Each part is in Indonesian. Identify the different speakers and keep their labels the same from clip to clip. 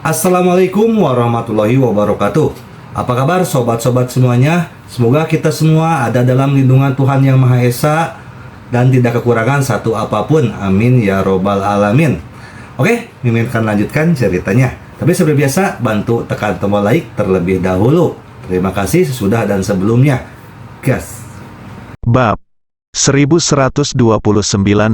Speaker 1: Assalamualaikum warahmatullahi wabarakatuh. Apa kabar sobat-sobat semuanya? Semoga kita semua ada dalam lindungan Tuhan Yang Maha Esa dan tidak kekurangan satu apapun. Amin ya robbal alamin. Oke, Mimin akan lanjutkan ceritanya. Tapi seperti biasa, bantu tekan tombol like terlebih dahulu. Terima kasih sesudah dan sebelumnya. Gas.
Speaker 2: Bab 1129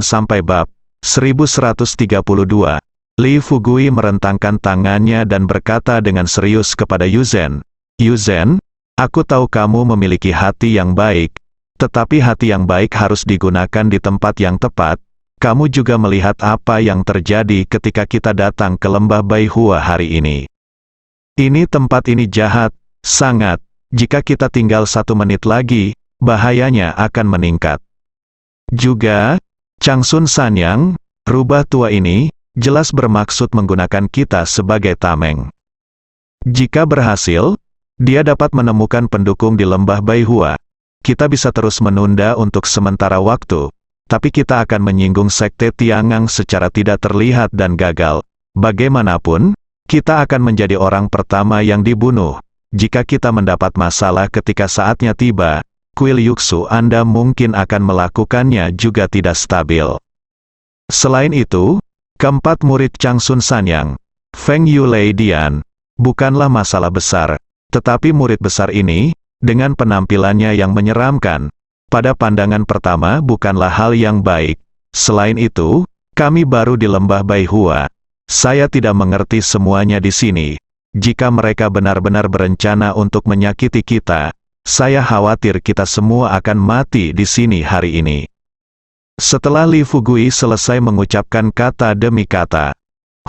Speaker 2: sampai bab 1132. Li Fugui merentangkan tangannya dan berkata dengan serius kepada Yuzhen, "Yuzhen, aku tahu kamu memiliki hati yang baik, tetapi hati yang baik harus digunakan di tempat yang tepat. Kamu juga melihat apa yang terjadi ketika kita datang ke lembah Baihua hari ini. Ini tempat ini jahat, sangat. Jika kita tinggal 1 menit lagi, bahayanya akan meningkat. Juga, Changsun Sanyang, rubah tua ini, jelas bermaksud menggunakan kita sebagai tameng. Jika berhasil, dia dapat menemukan pendukung di lembah Baihua. Kita bisa terus menunda untuk sementara waktu, tapi kita akan menyinggung sekte Tiangang secara tidak terlihat dan gagal. Bagaimanapun, kita akan menjadi orang pertama yang dibunuh. Jika kita mendapat masalah ketika saatnya tiba, kuil Yuksu Anda mungkin akan melakukannya juga tidak stabil. Selain itu, keempat murid Changsun Sanyang, Feng Yulei Dian, bukanlah masalah besar, tetapi murid besar ini, dengan penampilannya yang menyeramkan, pada pandangan pertama bukanlah hal yang baik. Selain itu, kami baru di lembah Baihua. Saya tidak mengerti semuanya di sini. Jika mereka benar-benar berencana untuk menyakiti kita, saya khawatir kita semua akan mati di sini hari ini." Setelah Li Fugui selesai mengucapkan kata demi kata,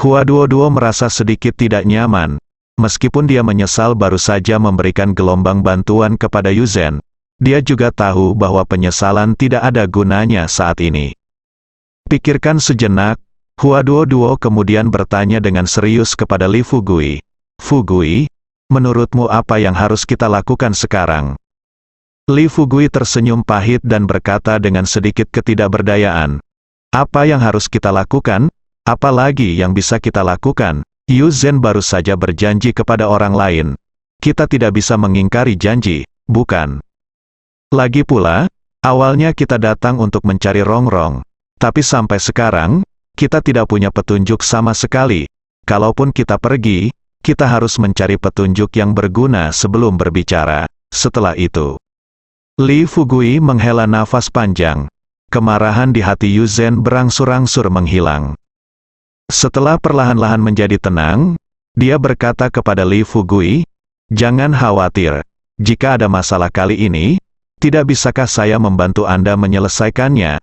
Speaker 2: Hua Duo merasa sedikit tidak nyaman. Meskipun dia menyesal baru saja memberikan gelombang bantuan kepada Yuzhen, dia juga tahu bahwa penyesalan tidak ada gunanya saat ini. Pikirkan sejenak, Hua Duo kemudian bertanya dengan serius kepada Li Fugui, "Fugui, menurutmu apa yang harus kita lakukan sekarang?" Li Fugui tersenyum pahit dan berkata dengan sedikit ketidakberdayaan, "Apa yang harus kita lakukan? Apalagi yang bisa kita lakukan? Yuzhen baru saja berjanji kepada orang lain. Kita tidak bisa mengingkari janji, bukan? Lagi pula, awalnya kita datang untuk mencari Rongrong, tapi sampai sekarang, kita tidak punya petunjuk sama sekali. Kalaupun kita pergi, kita harus mencari petunjuk yang berguna sebelum berbicara." Setelah itu, Li Fugui menghela nafas panjang. Kemarahan di hati Yuzhen berangsur-angsur menghilang. Setelah perlahan-lahan menjadi tenang, dia berkata kepada Li Fugui, "Jangan khawatir. Jika ada masalah kali ini, tidak bisakah saya membantu Anda menyelesaikannya?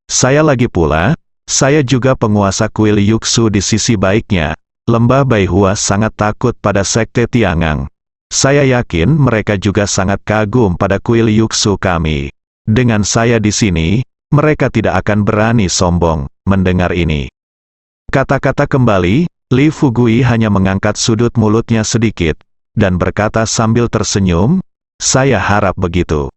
Speaker 2: Saya lagi pula, saya juga penguasa kuil Yuksu di sisi baiknya. Lembah Baihua sangat takut pada sekte Tiangang. Saya yakin mereka juga sangat kagum pada kuil Yuksu kami. Dengan saya di sini, mereka tidak akan berani sombong." Mendengar ini, kata-kata kembali, Li Fugui hanya mengangkat sudut mulutnya sedikit, dan berkata sambil tersenyum, "Saya harap begitu."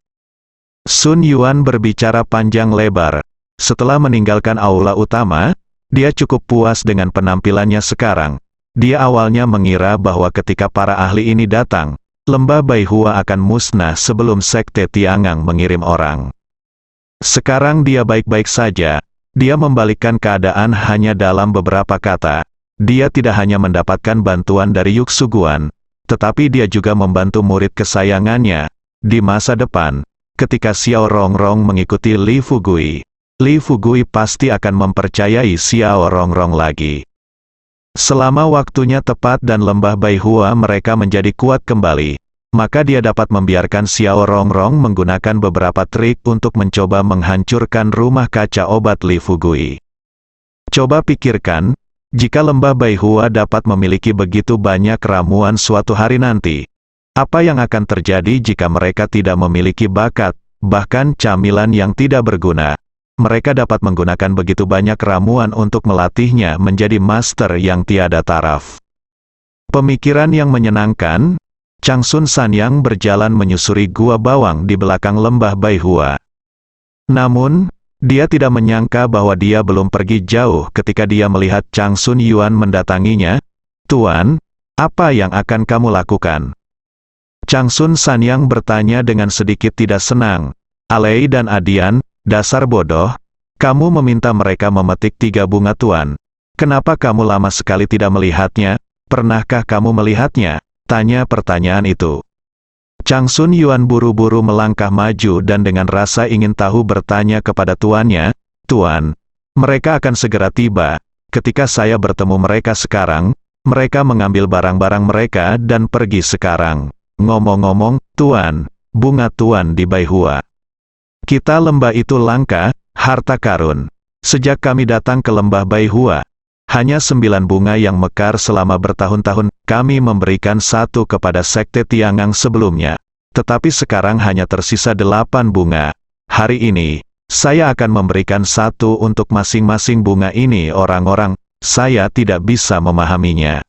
Speaker 2: Sun Yuan berbicara panjang lebar. Setelah meninggalkan aula utama, dia cukup puas dengan penampilannya sekarang. Dia awalnya mengira bahwa ketika para ahli ini datang, lembah Baihua akan musnah sebelum sekte Tiangang mengirim orang. Sekarang dia baik-baik saja. Dia membalikkan keadaan hanya dalam beberapa kata. Dia tidak hanya mendapatkan bantuan dari Yuksuguan, tetapi dia juga membantu murid kesayangannya. Di masa depan, ketika Xiao Rongrong mengikuti Li Fugui pasti akan mempercayai Xiao Rongrong lagi. Selama waktunya tepat dan lembah Baihua mereka menjadi kuat kembali, maka dia dapat membiarkan Xiao Rongrong menggunakan beberapa trik untuk mencoba menghancurkan rumah kaca obat Li Fugui. Coba pikirkan, jika lembah Baihua dapat memiliki begitu banyak ramuan suatu hari nanti, apa yang akan terjadi jika mereka tidak memiliki bakat, bahkan camilan yang tidak berguna? Mereka dapat menggunakan begitu banyak ramuan untuk melatihnya menjadi master yang tiada taraf. Pemikiran yang menyenangkan, Changsun Sanyang berjalan menyusuri gua bawang di belakang lembah Baihua. Namun, dia tidak menyangka bahwa dia belum pergi jauh ketika dia melihat Changsun Yuan mendatanginya. Tuan, apa yang akan kamu lakukan? Changsun Sanyang bertanya dengan sedikit tidak senang. Alei dan Adian, dasar bodoh, kamu meminta mereka memetik 3 bunga Tuan. Kenapa kamu lama sekali tidak melihatnya? Pernahkah kamu melihatnya? Tanya pertanyaan itu. Changsun Yuan buru-buru melangkah maju dan dengan rasa ingin tahu bertanya kepada tuannya, Tuan, mereka akan segera tiba. Ketika saya bertemu mereka sekarang, mereka mengambil barang-barang mereka dan pergi sekarang. Ngomong-ngomong, Tuan, bunga Tuan di Baihua. Kita lembah itu langka, harta karun. Sejak kami datang ke lembah Baihua, hanya 9 bunga yang mekar selama bertahun-tahun, kami memberikan 1 kepada sekte Tiangang sebelumnya. Tetapi sekarang hanya tersisa 8 bunga. Hari ini, saya akan memberikan 1 untuk masing-masing bunga ini orang-orang, saya tidak bisa memahaminya.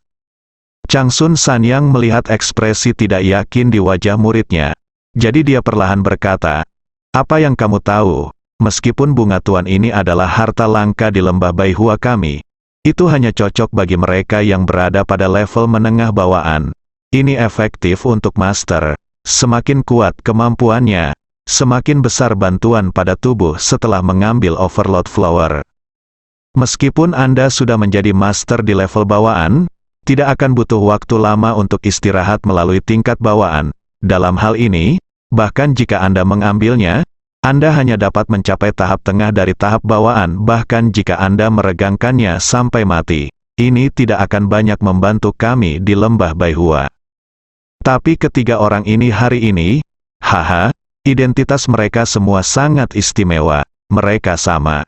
Speaker 2: Changsun Sanyang melihat ekspresi tidak yakin di wajah muridnya. Jadi dia perlahan berkata, apa yang kamu tahu, meskipun bunga Tuan ini adalah harta langka di lembah Baihua kami, itu hanya cocok bagi mereka yang berada pada level menengah bawaan. Ini efektif untuk master. Semakin kuat kemampuannya, semakin besar bantuan pada tubuh setelah mengambil overload flower. Meskipun Anda sudah menjadi master di level bawaan, tidak akan butuh waktu lama untuk istirahat melalui tingkat bawaan. Dalam hal ini, bahkan jika Anda mengambilnya, Anda hanya dapat mencapai tahap tengah dari tahap bawaan, bahkan jika Anda meregangkannya sampai mati. Ini tidak akan banyak membantu kami di lembah Baihua. Tapi ketiga orang ini hari ini, haha, identitas mereka semua sangat istimewa, mereka sama.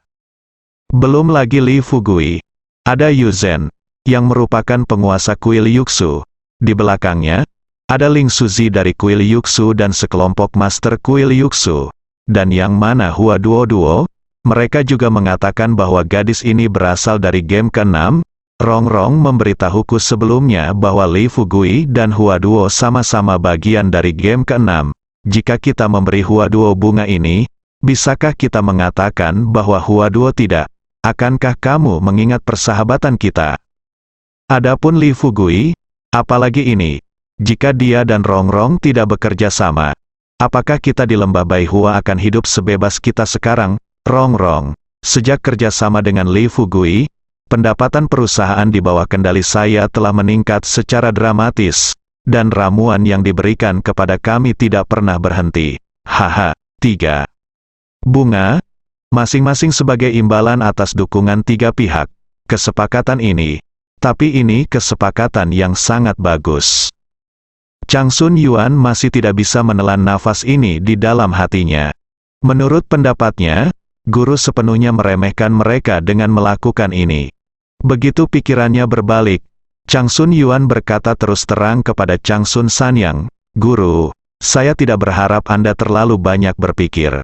Speaker 2: Belum lagi Li Fugui, ada Yu Zhen, yang merupakan penguasa kuil Yuxu. Di belakangnya, ada Ling Suzi dari kuil Yuxu dan sekelompok master kuil Yuxu. Dan yang mana Hua Duo, mereka juga mengatakan bahwa gadis ini berasal dari game ke-6, Rong memberitahuku sebelumnya bahwa Li Fugui dan Hua Duo sama-sama bagian dari game ke-6. Jika kita memberi Hua Duo bunga ini, bisakah kita mengatakan bahwa Hua Duo tidak? Akankah kamu mengingat persahabatan kita? Adapun Li Fugui, apalagi ini, jika dia dan Rong tidak bekerja sama, apakah kita di lembah Baihua akan hidup sebebas kita sekarang? Rong, sejak kerjasama dengan Li Fugui, pendapatan perusahaan di bawah kendali saya telah meningkat secara dramatis, dan ramuan yang diberikan kepada kami tidak pernah berhenti. Haha, 3 bunga, masing-masing sebagai imbalan atas dukungan 3 pihak. Kesepakatan ini, tapi ini kesepakatan yang sangat bagus. Changsun Yuan masih tidak bisa menelan nafas ini di dalam hatinya. Menurut pendapatnya, guru sepenuhnya meremehkan mereka dengan melakukan ini. Begitu pikirannya berbalik, Changsun Yuan berkata terus terang kepada Changsun Sanyang, Guru, saya tidak berharap Anda terlalu banyak berpikir.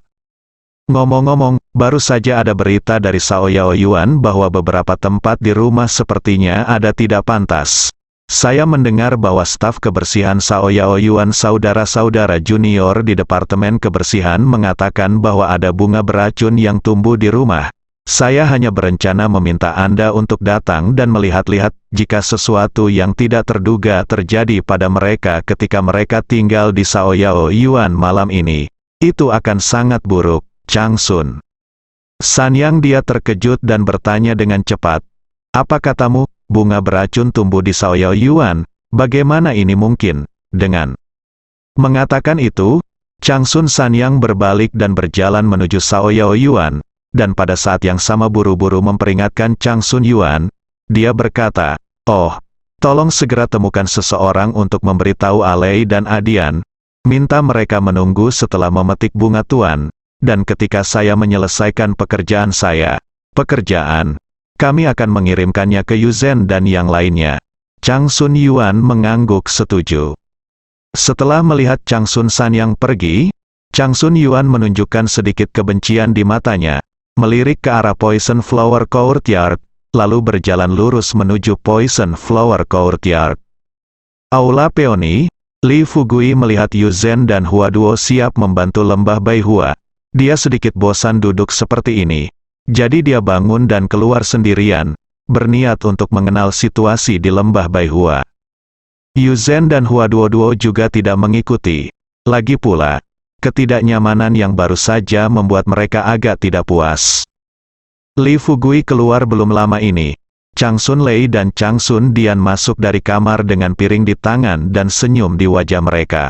Speaker 2: Ngomong-ngomong, baru saja ada berita dari Sao Yao Yuan bahwa beberapa tempat di rumah sepertinya ada tidak pantas. Saya mendengar bahwa staf kebersihan Sao Yao Yuan saudara-saudara junior di Departemen Kebersihan mengatakan bahwa ada bunga beracun yang tumbuh di rumah. Saya hanya berencana meminta Anda untuk datang dan melihat-lihat jika sesuatu yang tidak terduga terjadi pada mereka ketika mereka tinggal di Sao Yao Yuan malam ini. Itu akan sangat buruk, Changsun. Sanyang dia terkejut dan bertanya dengan cepat. Apa katamu, bunga beracun tumbuh di Sao Yao Yuan? Bagaimana ini mungkin? Dengan mengatakan itu, Changsun Sanyang berbalik dan berjalan menuju Sao Yao Yuan, dan pada saat yang sama buru-buru memperingatkan Changsun Yuan. Dia berkata, "Oh, tolong segera temukan seseorang untuk memberitahu Alei dan Adian. Minta mereka menunggu setelah memetik bunga Tuan. Dan ketika saya menyelesaikan pekerjaan saya, kami akan mengirimkannya ke Yuzhen dan yang lainnya." Changsun Yuan mengangguk setuju. Setelah melihat Changsun Sanyang pergi, Changsun Yuan menunjukkan sedikit kebencian di matanya, melirik ke arah Poison Flower Courtyard, lalu berjalan lurus menuju Poison Flower Courtyard. Aula Peony, Li Fugui melihat Yuzhen dan Hua Duo siap membantu lembah Baihua. Dia sedikit bosan duduk seperti ini. Jadi dia bangun dan keluar sendirian. berniat untuk mengenal situasi di lembah Baihua. Yuzhen dan Hua Duo juga tidak mengikuti. Lagi pula, ketidaknyamanan yang baru saja membuat mereka agak tidak puas. Li Fugui keluar belum lama ini. Chang Sun Lei dan Chang Sun Dian masuk dari kamar dengan piring di tangan dan senyum di wajah mereka.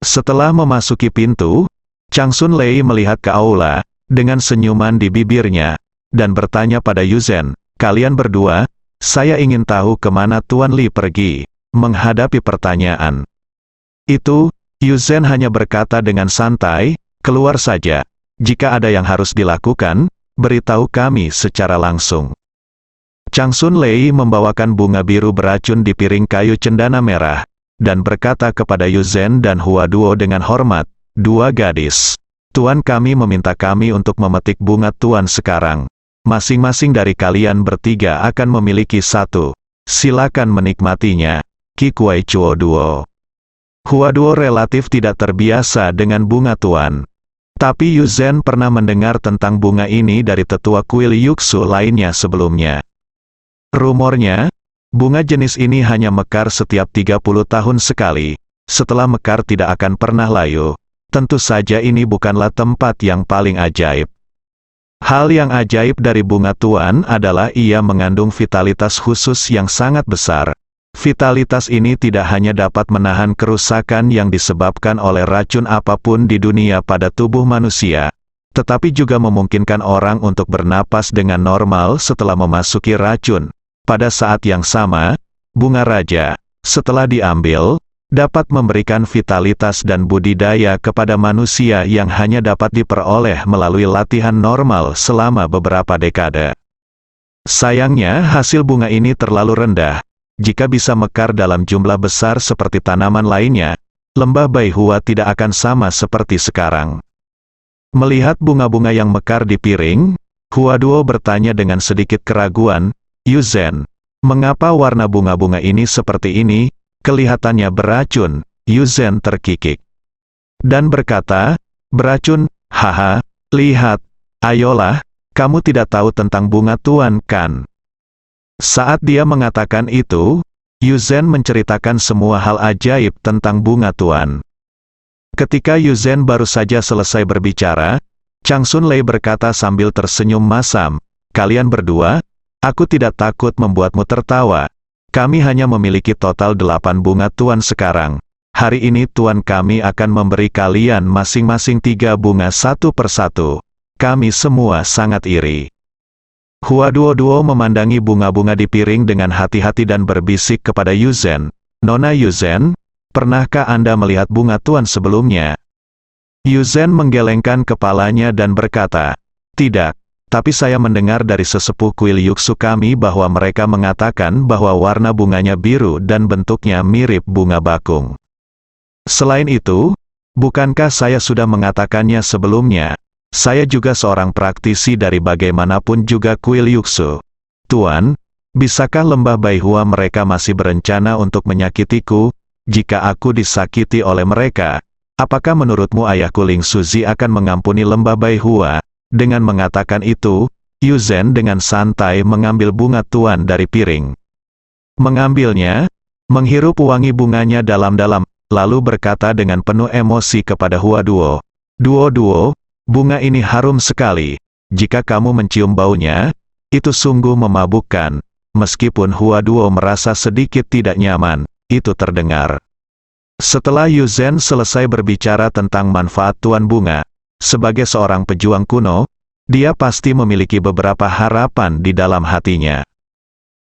Speaker 2: Setelah memasuki pintu, Chang Sun Lei melihat ke aula, dengan senyuman di bibirnya, dan bertanya pada Yuzhen, "Kalian berdua, saya ingin tahu kemana Tuan Li pergi." Menghadapi pertanyaan itu, Yuzhen hanya berkata dengan santai, "Keluar saja. Jika ada yang harus dilakukan, beritahu kami secara langsung." Chang Sun Lei membawakan bunga biru beracun di piring kayu cendana merah, dan berkata kepada Yuzhen dan Hua Duo dengan hormat, "Dua gadis, Tuan kami meminta kami untuk memetik bunga Tuan sekarang. Masing-masing dari kalian bertiga akan memiliki satu. Silakan menikmatinya." Qi Kuai Chuo Duo. Hua Duo relatif tidak terbiasa dengan bunga Tuan. Tapi Yuzhen pernah mendengar tentang bunga ini dari tetua kuil Yuxu lainnya sebelumnya. Rumornya, bunga jenis ini hanya mekar setiap 30 tahun sekali. Setelah mekar tidak akan pernah layu. Tentu saja ini bukanlah tempat yang paling ajaib. Hal yang ajaib dari bunga Tuan adalah ia mengandung vitalitas khusus yang sangat besar. Vitalitas ini tidak hanya dapat menahan kerusakan yang disebabkan oleh racun apapun di dunia pada tubuh manusia, tetapi juga memungkinkan orang untuk bernapas dengan normal setelah memasuki racun. Pada saat yang sama, bunga raja, setelah diambil, dapat memberikan vitalitas dan budidaya kepada manusia yang hanya dapat diperoleh melalui latihan normal selama beberapa dekade. Sayangnya, hasil bunga ini terlalu rendah. Jika bisa mekar dalam jumlah besar seperti tanaman lainnya, lembah Baihua tidak akan sama seperti sekarang. Melihat bunga-bunga yang mekar di piring, Hua Duo bertanya dengan sedikit keraguan, "Yuzhen, mengapa warna bunga-bunga ini seperti ini? Kelihatannya beracun." Yuzhen terkikik dan berkata, "Beracun? Haha, lihat, ayolah, kamu tidak tahu tentang bunga Tuan kan?" Saat dia mengatakan itu, Yuzhen menceritakan semua hal ajaib tentang bunga Tuan. Ketika Yuzhen baru saja selesai berbicara, Chang Sun Lei berkata sambil tersenyum masam, "Kalian berdua, aku tidak takut membuatmu tertawa. Kami hanya memiliki total 8 bunga Tuan sekarang. Hari ini Tuan kami akan memberi kalian masing-masing 3 bunga satu persatu. Kami semua sangat iri." Hua Duo memandangi bunga-bunga di piring dengan hati-hati dan berbisik kepada Yuzhen, "Nona Yuzhen, pernahkah Anda melihat bunga Tuan sebelumnya?" Yuzhen menggelengkan kepalanya dan berkata, "Tidak, tapi saya mendengar dari sesepuh kuil Yuxu kami bahwa mereka mengatakan bahwa warna bunganya biru dan bentuknya mirip bunga bakung. Selain itu, bukankah saya sudah mengatakannya sebelumnya? Saya juga seorang praktisi dari bagaimanapun juga kuil Yuxu. Tuan, bisakah lembah Baihua mereka masih berencana untuk menyakitiku? Jika aku disakiti oleh mereka, apakah menurutmu ayahku Ling Suzi akan mengampuni lembah Baihua?" Dengan mengatakan itu, Yuzhen dengan santai mengambil bunga Tuan dari piring. Mengambilnya, menghirup wangi bunganya dalam-dalam, lalu berkata dengan penuh emosi kepada Hua Duo, "Duo, bunga ini harum sekali. Jika kamu mencium baunya, itu sungguh memabukkan." Meskipun Hua Duo merasa sedikit tidak nyaman, itu terdengar. Setelah Yuzhen selesai berbicara tentang manfaat Tuan Bunga, sebagai seorang pejuang kuno, dia pasti memiliki beberapa harapan di dalam hatinya.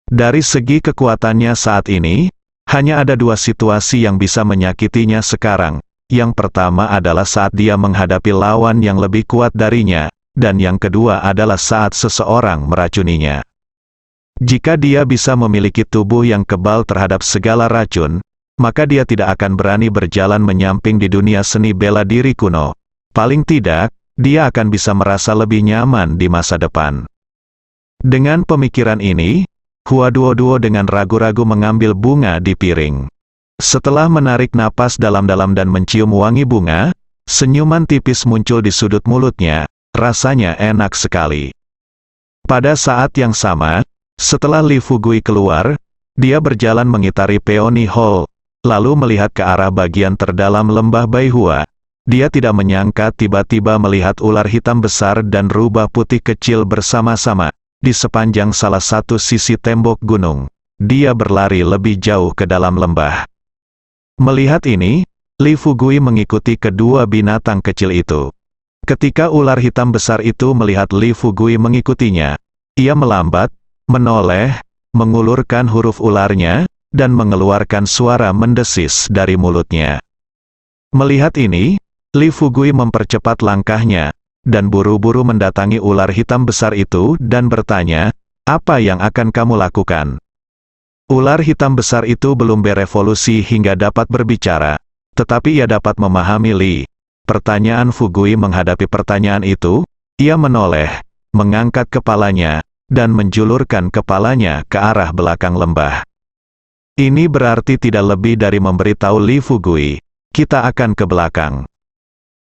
Speaker 2: Dari segi kekuatannya saat ini, hanya ada 2 situasi yang bisa menyakitinya sekarang. Yang pertama adalah saat dia menghadapi lawan yang lebih kuat darinya, dan yang kedua adalah saat seseorang meracuninya. Jika dia bisa memiliki tubuh yang kebal terhadap segala racun, maka dia tidak akan berani berjalan menyamping di dunia seni bela diri kuno. Paling tidak, dia akan bisa merasa lebih nyaman di masa depan. Dengan pemikiran ini, Hua Duo dengan ragu-ragu mengambil bunga di piring. Setelah menarik napas dalam-dalam dan mencium wangi bunga, senyuman tipis muncul di sudut mulutnya, rasanya enak sekali. Pada saat yang sama, Setelah Li Fugui keluar, dia berjalan mengitari Peony Hall, lalu melihat ke arah bagian terdalam lembah Baihua. Dia tidak menyangka tiba-tiba melihat ular hitam besar dan rubah putih kecil bersama-sama di sepanjang salah satu sisi tembok gunung. Dia berlari lebih jauh ke dalam lembah. Melihat ini, Li Fugui mengikuti kedua binatang kecil itu. Ketika ular hitam besar itu melihat Li Fugui mengikutinya, ia melambat, menoleh, mengulurkan huruf ularnya, dan mengeluarkan suara mendesis dari mulutnya. Melihat ini, Li Fugui mempercepat langkahnya, dan buru-buru mendatangi ular hitam besar itu dan bertanya, "Apa yang akan kamu lakukan?" Ular hitam besar itu belum berevolusi hingga dapat berbicara, tetapi ia dapat memahami Li. Pertanyaan Fugui menghadapi pertanyaan itu, ia menoleh, mengangkat kepalanya, dan menjulurkan kepalanya ke arah belakang lembah. Ini berarti tidak lebih dari memberitahu Li Fugui, kita akan ke belakang.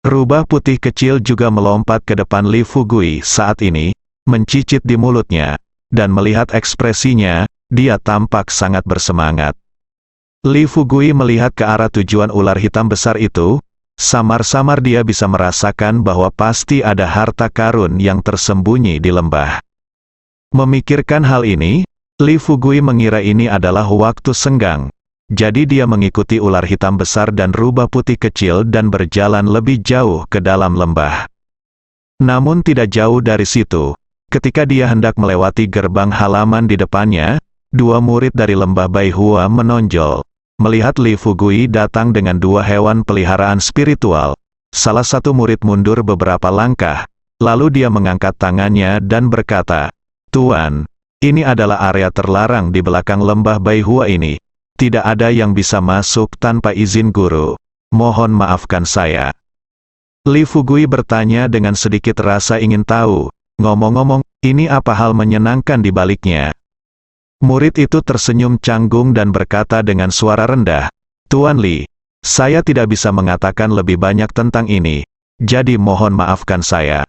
Speaker 2: Rubah putih kecil juga melompat ke depan Li Fugui saat ini, mencicit di mulutnya, dan melihat ekspresinya, dia tampak sangat bersemangat. Li Fugui melihat ke arah tujuan ular hitam besar itu, samar-samar dia bisa merasakan bahwa pasti ada harta karun yang tersembunyi di lembah. Memikirkan hal ini, Li Fugui mengira ini adalah waktu senggang. Jadi dia mengikuti ular hitam besar dan rubah putih kecil dan berjalan lebih jauh ke dalam lembah. Namun tidak jauh dari situ, ketika dia hendak melewati gerbang halaman di depannya, dua murid dari lembah Baihua menonjol. Melihat Li Fugui datang dengan dua hewan peliharaan spiritual, salah satu murid mundur beberapa langkah, lalu dia mengangkat tangannya dan berkata, "Tuan, ini adalah area terlarang di belakang lembah Baihua ini. Tidak ada yang bisa masuk tanpa izin guru. Mohon maafkan saya." Li Fugui bertanya dengan sedikit rasa ingin tahu, "Ngomong-ngomong, ini apa hal menyenangkan di baliknya?" Murid itu tersenyum canggung dan berkata dengan suara rendah, "Tuan Li, saya tidak bisa mengatakan lebih banyak tentang ini, jadi mohon maafkan saya."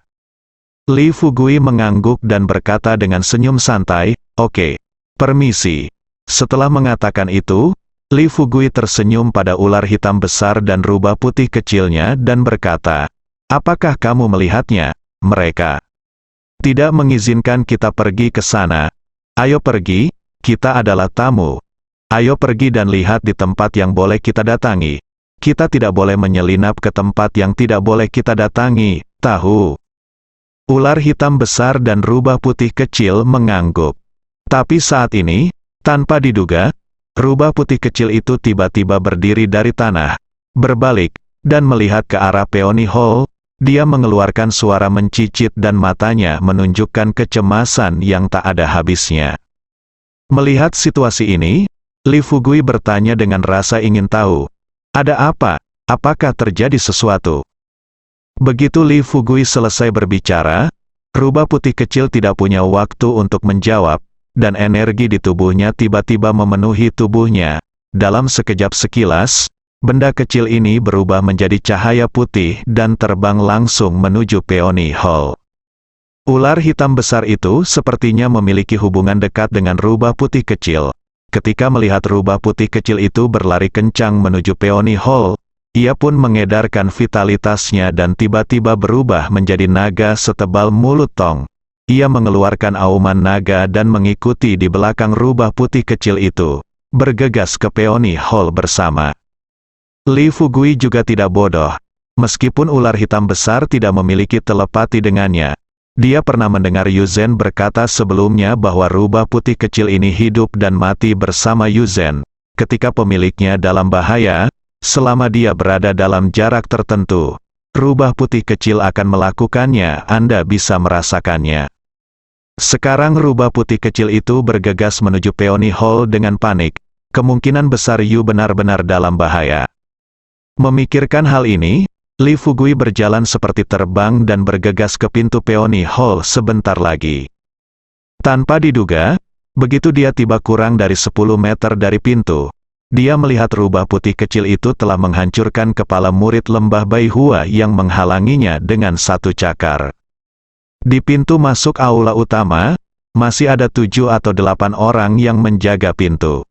Speaker 2: Li Fugui mengangguk dan berkata dengan senyum santai, "Oke, permisi." Setelah mengatakan itu, Li Fugui tersenyum pada ular hitam besar dan rubah putih kecilnya dan berkata, "Apakah kamu melihatnya? Mereka tidak mengizinkan kita pergi ke sana. Ayo pergi, kita adalah tamu. Ayo pergi dan lihat di tempat yang boleh kita datangi. Kita tidak boleh menyelinap ke tempat yang tidak boleh kita datangi, tahu?" Ular hitam besar dan rubah putih kecil mengangguk. Tapi saat ini, tanpa diduga, rubah putih kecil itu tiba-tiba berdiri dari tanah, berbalik, dan melihat ke arah Peony Hall. Dia mengeluarkan suara mencicit dan matanya menunjukkan kecemasan yang tak ada habisnya. Melihat situasi ini, Li Fugui bertanya dengan rasa ingin tahu, "Ada apa? Apakah terjadi sesuatu?" Begitu Li Fugui selesai berbicara, rubah putih kecil tidak punya waktu untuk menjawab, dan energi di tubuhnya tiba-tiba memenuhi tubuhnya. Dalam sekejap sekilas, benda kecil ini berubah menjadi cahaya putih dan terbang langsung menuju Peony Hall. Ular hitam besar itu sepertinya memiliki hubungan dekat dengan rubah putih kecil. Ketika melihat rubah putih kecil itu berlari kencang menuju Peony Hall, ia pun mengedarkan vitalitasnya dan tiba-tiba berubah menjadi naga setebal mulut tong. Ia mengeluarkan auman naga dan mengikuti di belakang rubah putih kecil itu, bergegas ke Peony Hall bersama. Li Fugui juga tidak bodoh. Meskipun ular hitam besar tidak memiliki telepati dengannya, dia pernah mendengar Yuzen berkata sebelumnya bahwa rubah putih kecil ini hidup dan mati bersama Yuzen. Ketika pemiliknya dalam bahaya, selama dia berada dalam jarak tertentu, rubah putih kecil akan melakukannya. Anda bisa merasakannya. Sekarang rubah putih kecil itu bergegas menuju Peony Hall dengan panik. Kemungkinan besar Yu benar-benar dalam bahaya. Memikirkan hal ini, Li Fugui berjalan seperti terbang dan bergegas ke pintu Peony Hall sebentar lagi. Tanpa diduga, begitu dia tiba kurang dari 10 meter dari pintu, dia melihat rubah putih kecil itu telah menghancurkan kepala murid lembah Baihua yang menghalanginya dengan satu cakar. Di pintu masuk aula utama, masih ada 7 atau 8 orang yang menjaga pintu.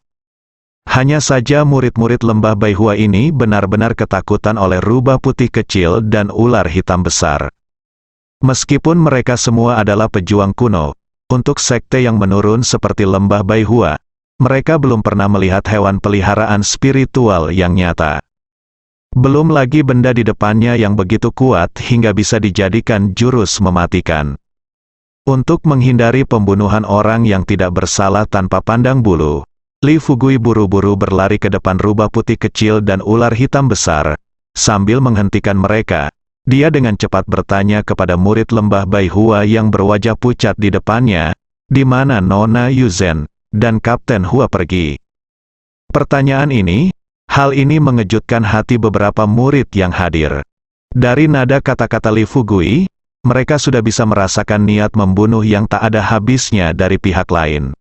Speaker 2: Hanya saja murid-murid lembah Baihua ini benar-benar ketakutan oleh rubah putih kecil dan ular hitam besar. Meskipun mereka semua adalah pejuang kuno, untuk sekte yang menurun seperti lembah Baihua, mereka belum pernah melihat hewan peliharaan spiritual yang nyata. Belum lagi benda di depannya yang begitu kuat hingga bisa dijadikan jurus mematikan. Untuk menghindari pembunuhan orang yang tidak bersalah tanpa pandang bulu, Li Fugui buru-buru berlari ke depan rubah putih kecil dan ular hitam besar. Sambil menghentikan mereka, dia dengan cepat bertanya kepada murid lembah Baihua yang berwajah pucat di depannya, "Di mana Nona Yuzen dan Kapten Hua pergi?" Pertanyaan ini, hal ini mengejutkan hati beberapa murid yang hadir. Dari nada kata-kata Li Fugui, mereka sudah bisa merasakan niat membunuh yang tak ada habisnya dari pihak lain.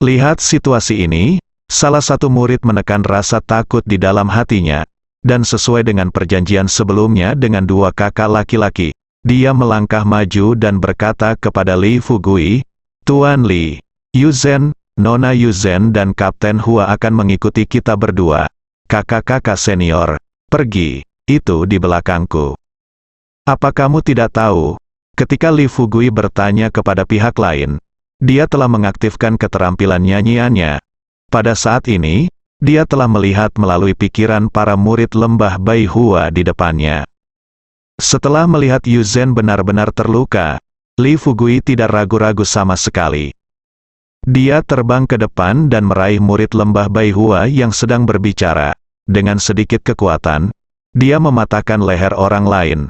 Speaker 2: Lihat situasi ini, salah satu murid menekan rasa takut di dalam hatinya, dan sesuai dengan perjanjian sebelumnya dengan 2 kakak laki-laki, dia melangkah maju dan berkata kepada Li Fugui, "Tuan Li, Yuzen, Nona Yuzen dan Kapten Hua akan mengikuti kita berdua. Kakak-kakak senior, pergi, itu di belakangku." Apa kamu tidak tahu, ketika Li Fugui bertanya kepada pihak lain, dia telah mengaktifkan keterampilan nyanyiannya. Pada saat ini, dia telah melihat melalui pikiran para murid lembah Baihua di depannya. Setelah melihat Yuzen benar-benar terluka, Li Fugui tidak ragu-ragu sama sekali. Dia terbang ke depan dan meraih murid lembah Baihua yang sedang berbicara. Dengan sedikit kekuatan, dia mematahkan leher orang lain.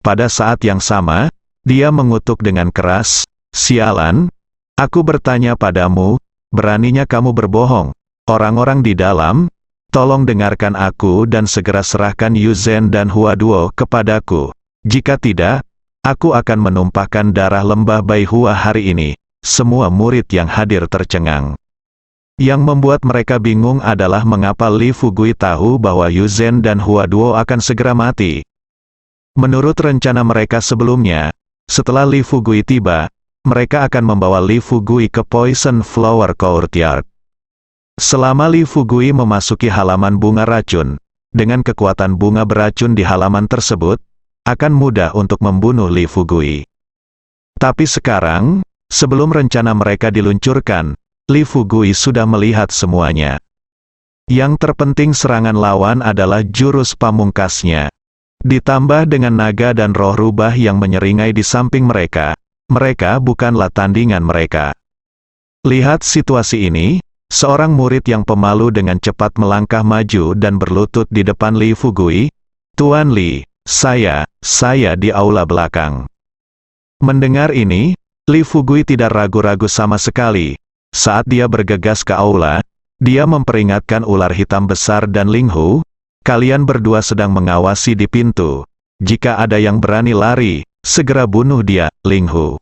Speaker 2: Pada saat yang sama, dia mengutuk dengan keras, "Sialan, aku bertanya padamu, beraninya kamu berbohong? Orang-orang di dalam, tolong dengarkan aku dan segera serahkan Yuzen dan Hua Duo kepadaku. Jika tidak, aku akan menumpahkan darah lembah Baihua hari ini." Semua murid yang hadir tercengang. Yang membuat mereka bingung adalah mengapa Li Fugui tahu bahwa Yuzen dan Hua Duo akan segera mati. Menurut rencana mereka sebelumnya, setelah Li Fugui tiba, mereka akan membawa Li Fugui ke Poison Flower Courtyard. Selama Li Fugui memasuki halaman bunga racun, dengan kekuatan bunga beracun di halaman tersebut, akan mudah untuk membunuh Li Fugui. Tapi sekarang, sebelum rencana mereka diluncurkan, Li Fugui sudah melihat semuanya. Yang terpenting serangan lawan adalah jurus pamungkasnya. Ditambah dengan naga dan roh rubah yang menyeringai di samping mereka, mereka bukanlah tandingan mereka. Lihat situasi ini. Seorang murid yang pemalu dengan cepat melangkah maju dan berlutut di depan Li Fugui, "Tuan Li, saya di aula belakang." Mendengar ini, Li Fugui tidak ragu-ragu sama sekali. Saat dia bergegas ke aula, dia memperingatkan ular hitam besar dan Ling Hu, "Kalian berdua sedang mengawasi di pintu. Jika ada yang berani lari, segera bunuh dia, Ling Hu."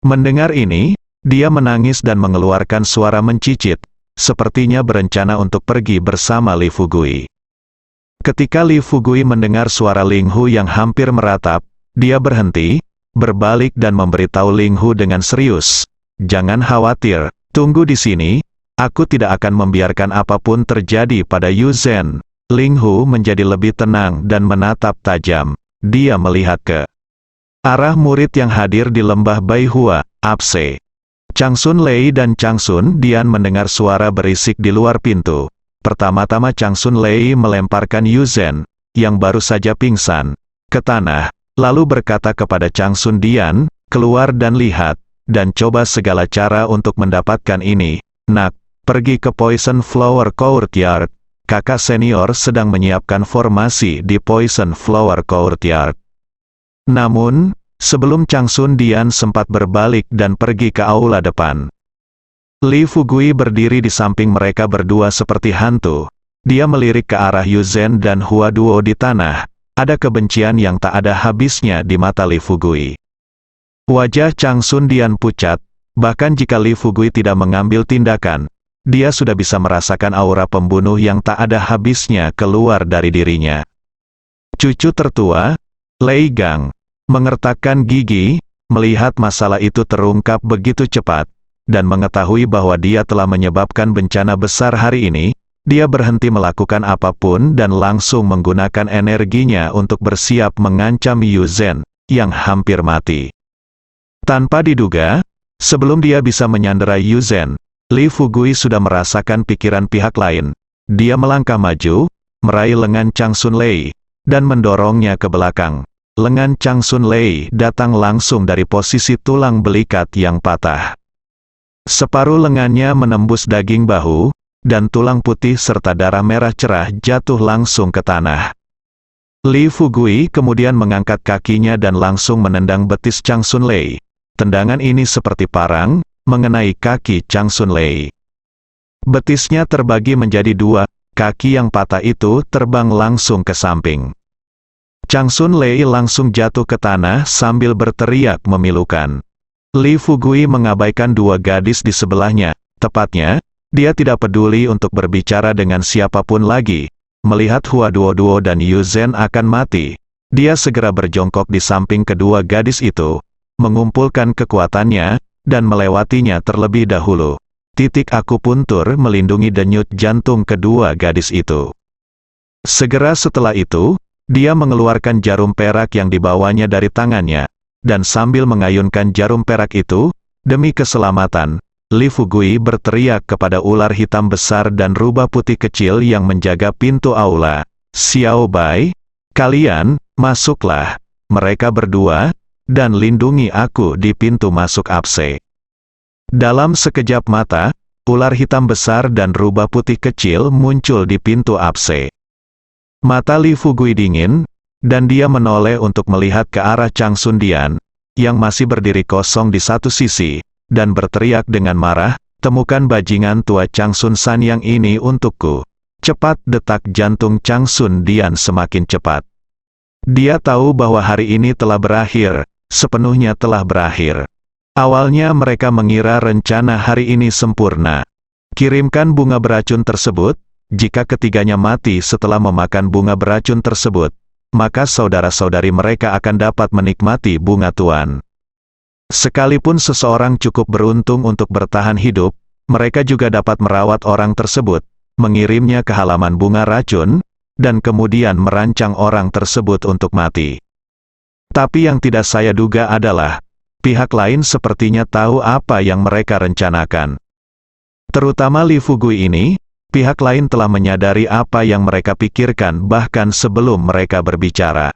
Speaker 2: Mendengar ini, dia menangis dan mengeluarkan suara mencicit, sepertinya berencana untuk pergi bersama Li Fugui. Ketika Li Fugui mendengar suara Ling Hu yang hampir meratap, dia berhenti, berbalik dan memberitahu Ling Hu dengan serius, "Jangan khawatir, tunggu di sini, aku tidak akan membiarkan apapun terjadi pada Yuzen." Ling Hu menjadi lebih tenang dan menatap tajam. Dia melihat ke arah murid yang hadir di lembah Baihua, Apse. Changsun Lei dan Changsun Dian mendengar suara berisik di luar pintu. Pertama-tama Changsun Lei melemparkan Yuzen, yang baru saja pingsan, ke tanah, lalu berkata kepada Changsun Dian, "Keluar dan lihat, dan coba segala cara untuk mendapatkan ini. Nak, pergi ke Poison Flower Courtyard. Kakak senior sedang menyiapkan formasi di Poison Flower Courtyard." Namun, sebelum Changsun Dian sempat berbalik dan pergi ke aula depan, Li Fugui berdiri di samping mereka berdua seperti hantu. Dia melirik ke arah Yuzen dan Hua Duo di tanah. Ada kebencian yang tak ada habisnya di mata Li Fugui. Wajah Changsun Dian pucat, bahkan jika Li Fugui tidak mengambil tindakan, dia sudah bisa merasakan aura pembunuh yang tak ada habisnya keluar dari dirinya. Cucu tertua, Lei Gang, mengertakkan gigi, melihat masalah itu terungkap begitu cepat, dan mengetahui bahwa dia telah menyebabkan bencana besar hari ini, dia berhenti melakukan apapun dan langsung menggunakan energinya untuk bersiap mengancam Yu Zhen, yang hampir mati. Tanpa diduga, sebelum dia bisa menyanderai Yu Zhen, Li Fugui sudah merasakan pikiran pihak lain. Dia melangkah maju, meraih lengan Chang Sun Lei, dan mendorongnya ke belakang. Lengan Chang Sun Lei datang langsung dari posisi tulang belikat yang patah. Separuh lengannya menembus daging bahu, dan tulang putih serta darah merah cerah jatuh langsung ke tanah. Li Fugui kemudian mengangkat kakinya dan langsung menendang betis Chang Sun Lei. Tendangan ini seperti parang, mengenai kaki Chang Sun Lei. Betisnya terbagi menjadi dua, kaki yang patah itu terbang langsung ke samping. Chang Sun Lei langsung jatuh ke tanah sambil berteriak memilukan. Li Fugui mengabaikan dua gadis di sebelahnya, tepatnya, dia tidak peduli untuk berbicara dengan siapapun lagi. Melihat Hua Duo dan Yu Zhen akan mati, dia segera berjongkok di samping kedua gadis itu, mengumpulkan kekuatannya, dan melewatinya terlebih dahulu. Titik akupuntur melindungi denyut jantung kedua gadis itu. Segera setelah itu, dia mengeluarkan jarum perak yang dibawanya dari tangannya, dan sambil mengayunkan jarum perak itu, demi keselamatan, Li Fugui berteriak kepada ular hitam besar dan rubah putih kecil yang menjaga pintu aula. Xiao Bai, kalian, masuklah, mereka berdua, dan lindungi aku di pintu masuk apse. Dalam sekejap mata, ular hitam besar dan rubah putih kecil muncul di pintu apse. Mata Li Fugui dingin, dan dia menoleh untuk melihat ke arah Chang Sun Dian, yang masih berdiri kosong di satu sisi, dan berteriak dengan marah, temukan bajingan tua Chang Sun Sanyang ini untukku. Cepat detak jantung Chang Sun Dian semakin cepat. Dia tahu bahwa hari ini telah berakhir, sepenuhnya telah berakhir. Awalnya mereka mengira rencana hari ini sempurna. Kirimkan bunga beracun tersebut, jika ketiganya mati setelah memakan bunga beracun tersebut, maka saudara-saudari mereka akan dapat menikmati bunga tuan. Sekalipun seseorang cukup beruntung untuk bertahan hidup, mereka juga dapat merawat orang tersebut, mengirimnya ke halaman bunga racun, dan kemudian merancang orang tersebut untuk mati. Tapi yang tidak saya duga adalah, pihak lain sepertinya tahu apa yang mereka rencanakan. Terutama Li Fugui ini, pihak lain telah menyadari apa yang mereka pikirkan bahkan sebelum mereka berbicara.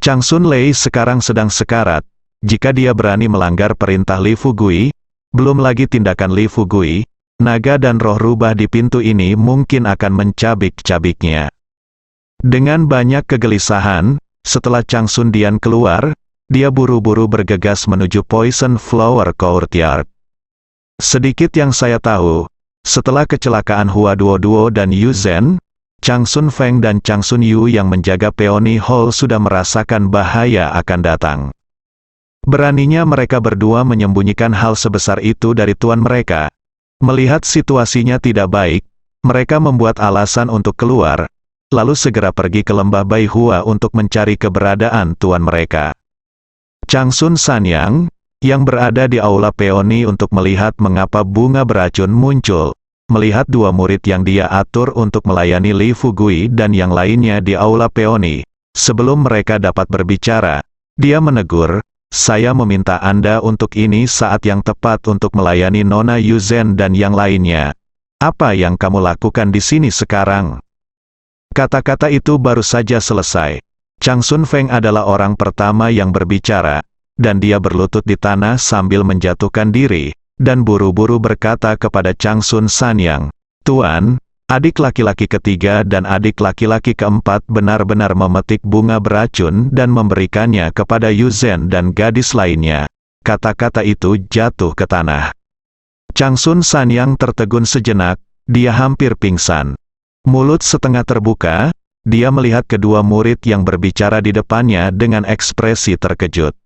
Speaker 2: Chang Sun Lei sekarang sedang sekarat. Jika dia berani melanggar perintah Li Fugui, belum lagi tindakan Li Fugui, naga dan roh rubah di pintu ini mungkin akan mencabik-cabiknya. Dengan banyak kegelisahan, setelah Chang Sun Dian keluar, dia buru-buru bergegas menuju Poison Flower Courtyard. Sedikit yang saya tahu, setelah kecelakaan Hua Duo dan Yu Zhen, Chang Sun Feng dan Chang Sun Yu yang menjaga Peony Hall sudah merasakan bahaya akan datang. Beraninya mereka berdua menyembunyikan hal sebesar itu dari tuan mereka. Melihat situasinya tidak baik, mereka membuat alasan untuk keluar, lalu segera pergi ke lembah Bai Hua untuk mencari keberadaan tuan mereka. Chang Sun Sanyang, yang berada di aula Peony untuk melihat mengapa bunga beracun muncul, melihat dua murid yang dia atur untuk melayani Li Fugui dan yang lainnya di aula Peony. Sebelum mereka dapat berbicara, dia menegur, saya meminta Anda untuk ini saat yang tepat untuk melayani Nona Yu Zhen dan yang lainnya. Apa yang kamu lakukan di sini sekarang? Kata-kata itu baru saja selesai. Chang Sun Feng adalah orang pertama yang berbicara, dan dia berlutut di tanah sambil menjatuhkan diri, dan buru-buru berkata kepada Chang Sun Sanyang, Tuan, adik laki-laki ketiga dan adik laki-laki keempat benar-benar memetik bunga beracun dan memberikannya kepada Yu Zhen dan gadis lainnya. Kata-kata itu jatuh ke tanah. Chang Sun Sanyang tertegun sejenak, dia hampir pingsan. Mulut setengah terbuka, dia melihat kedua murid yang berbicara di depannya dengan ekspresi terkejut.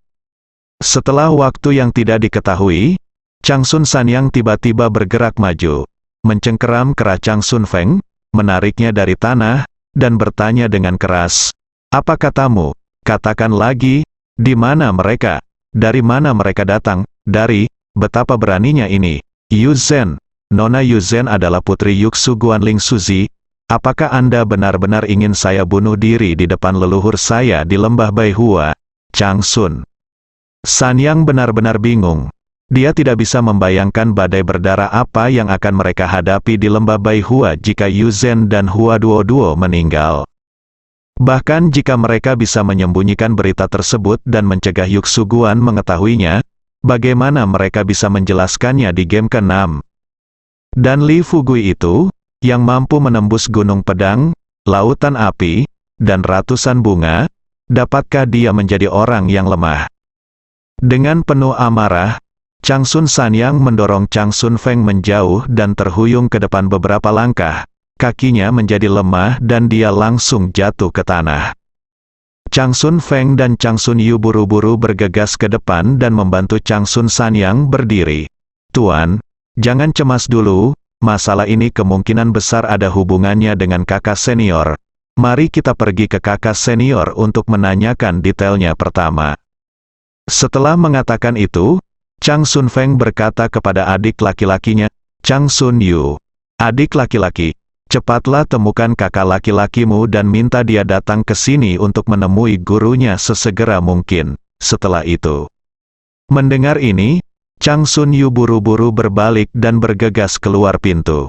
Speaker 2: Setelah waktu yang tidak diketahui, Chang Sun Sanyang tiba-tiba bergerak maju, mencengkeram kera Chang Sun Feng, menariknya dari tanah, dan bertanya dengan keras, apa katamu? Katakan lagi, di mana mereka? Dari mana mereka datang? Dari, betapa beraninya ini. Yuzhen, Nona Yuzhen adalah putri Yuksu Guanling Suzi. Apakah Anda benar-benar ingin saya bunuh diri di depan leluhur saya di lembah Baihua? Changsun. Sanyang benar-benar bingung. Dia tidak bisa membayangkan badai berdarah apa yang akan mereka hadapi di lembah Baihua jika Yuzhen dan Hua Duo meninggal. Bahkan jika mereka bisa menyembunyikan berita tersebut dan mencegah Yuksu Guan mengetahuinya, bagaimana mereka bisa menjelaskannya di game ke-6? Dan Li Fugui itu, yang mampu menembus gunung pedang, lautan api, dan ratusan bunga, dapatkah dia menjadi orang yang lemah? Dengan penuh amarah, Changsun Sanyang mendorong Changsun Feng menjauh dan terhuyung ke depan beberapa langkah. Kakinya menjadi lemah dan dia langsung jatuh ke tanah. Changsun Feng dan Changsun Yu buru-buru bergegas ke depan dan membantu Changsun Sanyang berdiri. Tuan, jangan cemas dulu, masalah ini kemungkinan besar ada hubungannya dengan kakak senior. Mari kita pergi ke kakak senior untuk menanyakan detailnya pertama. Setelah mengatakan itu, Changsun Feng berkata kepada adik laki-lakinya, Changsun Yu, adik laki-laki, cepatlah temukan kakak laki-lakimu dan minta dia datang ke sini untuk menemui gurunya sesegera mungkin. Setelah itu, mendengar ini, Changsun Yu buru-buru berbalik dan bergegas keluar pintu.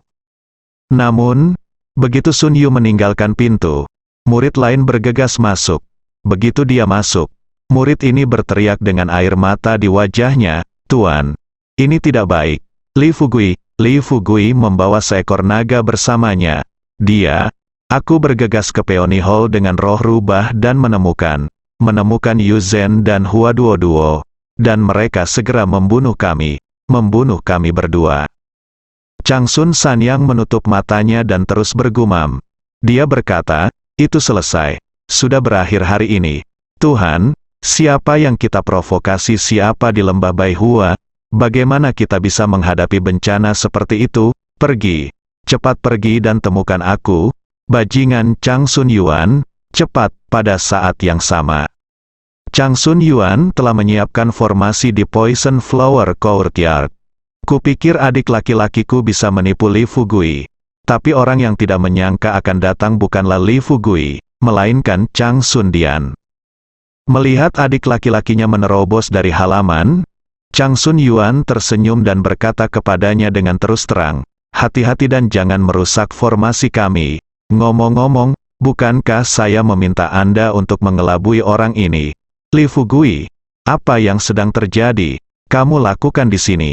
Speaker 2: Namun, begitu Sun Yu meninggalkan pintu, murid lain bergegas masuk. Begitu dia masuk, murid ini berteriak dengan air mata di wajahnya, Tuan, ini tidak baik. Li Fugui membawa seekor naga bersamanya. Aku bergegas ke Peony Hall dengan roh rubah dan menemukan Yuzhen dan Hua Duo, dan mereka segera membunuh kami berdua. Changsun Sanyang menutup matanya dan terus bergumam. Dia berkata, itu selesai. Sudah berakhir hari ini. Tuhan, siapa yang kita provokasi siapa di lembah Baihua? Bagaimana kita bisa menghadapi bencana seperti itu? Pergi. Cepat pergi dan temukan aku, bajingan Changsun Yuan, cepat, pada saat yang sama. Changsun Yuan telah menyiapkan formasi di Poison Flower Courtyard. Kupikir adik laki-lakiku bisa menipu Li Fugui. Tapi orang yang tidak menyangka akan datang bukanlah Li Fugui, melainkan Changsun Dian. Melihat adik laki-lakinya menerobos dari halaman, Changsun Yuan tersenyum dan berkata kepadanya dengan terus terang, hati-hati dan jangan merusak formasi kami. Ngomong-ngomong, bukankah saya meminta Anda untuk mengelabui orang ini? Li Fugui, apa yang sedang terjadi? Kamu lakukan di sini.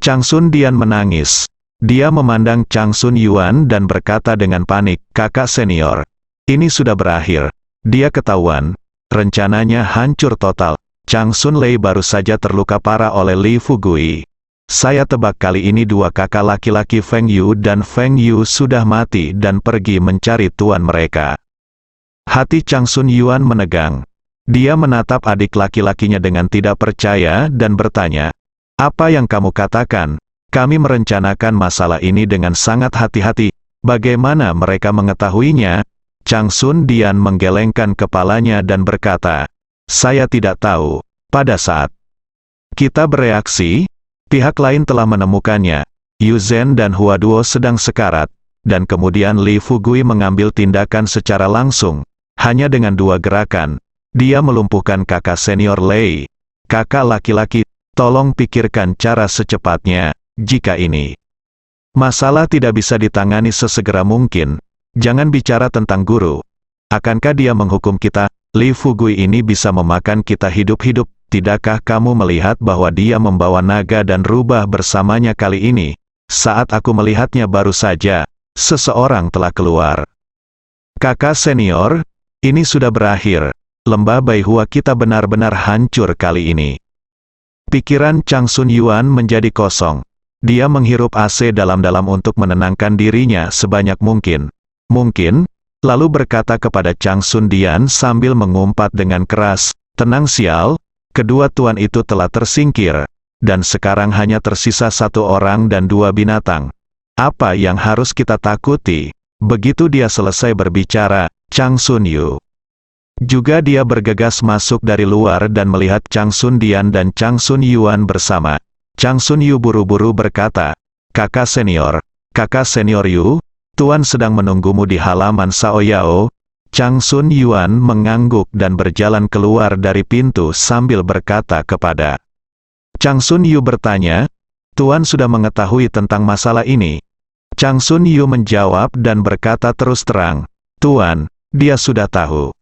Speaker 2: Changsun Dian menangis. Dia memandang Changsun Yuan dan berkata dengan panik, kakak senior, ini sudah berakhir. Dia ketahuan. Rencananya hancur total. Changsun Lei baru saja terluka parah oleh Li Fugui. Saya tebak kali ini dua kakak laki-laki Feng Yu dan Feng Yu sudah mati dan pergi mencari tuan mereka. Hati Changsun Yuan menegang. Dia menatap adik laki-lakinya dengan tidak percaya dan bertanya, apa yang kamu katakan? Kami merencanakan masalah ini dengan sangat hati-hati. Bagaimana mereka mengetahuinya? Changsun Dian menggelengkan kepalanya dan berkata, saya tidak tahu. Pada saat kita bereaksi, pihak lain telah menemukannya. Yuzhen dan Hua Duo sedang sekarat, dan kemudian Li Fugui mengambil tindakan secara langsung. Hanya dengan dua gerakan, dia melumpuhkan kakak senior Lei. Kakak laki-laki, tolong pikirkan cara secepatnya, jika ini masalah tidak bisa ditangani sesegera mungkin. Jangan bicara tentang guru. Akankah dia menghukum kita? Li Fugui ini bisa memakan kita hidup-hidup. Tidakkah kamu melihat bahwa dia membawa naga dan rubah bersamanya kali ini? Saat aku melihatnya baru saja, seseorang telah keluar. Kakak senior, ini sudah berakhir. Lembah Baihua kita benar-benar hancur kali ini. Pikiran Changsun Yuan menjadi kosong. Dia menghirup AC dalam-dalam untuk menenangkan dirinya sebanyak mungkin. Lalu berkata kepada Changsun Dian sambil mengumpat dengan keras, tenang sial, kedua tuan itu telah tersingkir, dan sekarang hanya tersisa satu orang dan dua binatang. Apa yang harus kita takuti? Begitu dia selesai berbicara, Changsun Yu Juga dia bergegas masuk dari luar dan melihat Chang Sun Dian dan Chang Sun Yuan bersama. Chang Sun Yu buru-buru berkata, kakak senior Yu, Tuan sedang menunggumu di halaman Sao Yao. Chang Sun Yuan mengangguk dan berjalan keluar dari pintu sambil berkata kepada Chang Sun Yu bertanya, Tuan sudah mengetahui tentang masalah ini? Chang Sun Yu menjawab dan berkata terus terang, Tuan, dia sudah tahu.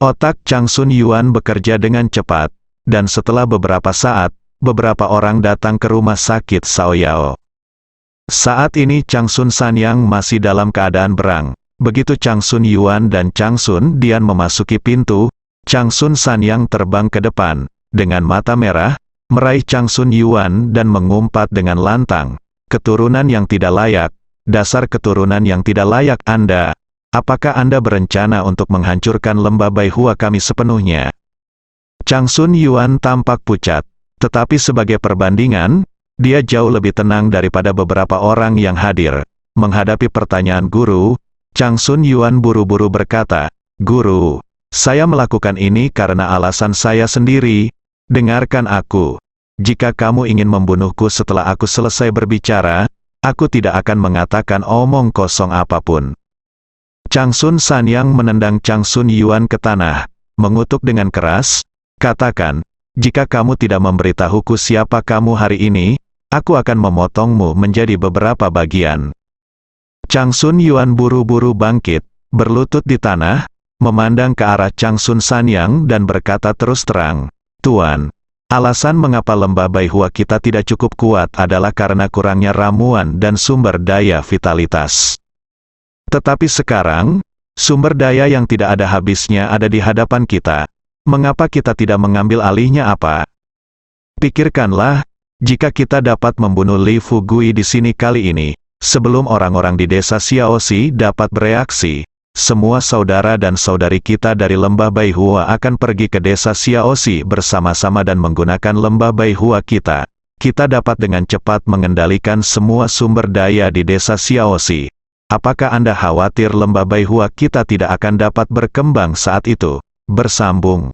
Speaker 2: Otak Chang Sun Yuan bekerja dengan cepat, dan setelah beberapa saat, beberapa orang datang ke rumah sakit Sao Yao. Saat ini Chang Sun Sanyang masih dalam keadaan berang. Begitu Chang Sun Yuan dan Chang Sun Dian memasuki pintu, Chang Sun Sanyang terbang ke depan, dengan mata merah, meraih Chang Sun Yuan dan mengumpat dengan lantang, keturunan yang tidak layak, dasar keturunan yang tidak layak Anda. Apakah Anda berencana untuk menghancurkan lembah Baihua kami sepenuhnya? Chang Sun Yuan tampak pucat, tetapi sebagai perbandingan, dia jauh lebih tenang daripada beberapa orang yang hadir. Menghadapi pertanyaan guru, Chang Sun Yuan buru-buru berkata, Guru, saya melakukan ini karena alasan saya sendiri. Dengarkan aku. Jika kamu ingin membunuhku setelah aku selesai berbicara, aku tidak akan mengatakan omong kosong apapun. Chang Sun Sanyang menendang Chang Sun Yuan ke tanah, mengutuk dengan keras, katakan, jika kamu tidak memberitahuku siapa kamu hari ini, aku akan memotongmu menjadi beberapa bagian. Chang Sun Yuan buru-buru bangkit, berlutut di tanah, memandang ke arah Chang Sun Sanyang dan berkata terus terang, Tuan, alasan mengapa lembah Baihua kita tidak cukup kuat adalah karena kurangnya ramuan dan sumber daya vitalitas. Tetapi sekarang, sumber daya yang tidak ada habisnya ada di hadapan kita. Mengapa kita tidak mengambil alihnya apa? Pikirkanlah, jika kita dapat membunuh Li Fugui di sini kali ini, sebelum orang-orang di desa Xiaoxi dapat bereaksi, semua saudara dan saudari kita dari lembah Baihua akan pergi ke desa Xiaoxi bersama-sama dan menggunakan lembah Baihua kita. Kita dapat dengan cepat mengendalikan semua sumber daya di desa Xiaoxi. Apakah Anda khawatir lembah Baihua kita tidak akan dapat berkembang saat itu? Bersambung.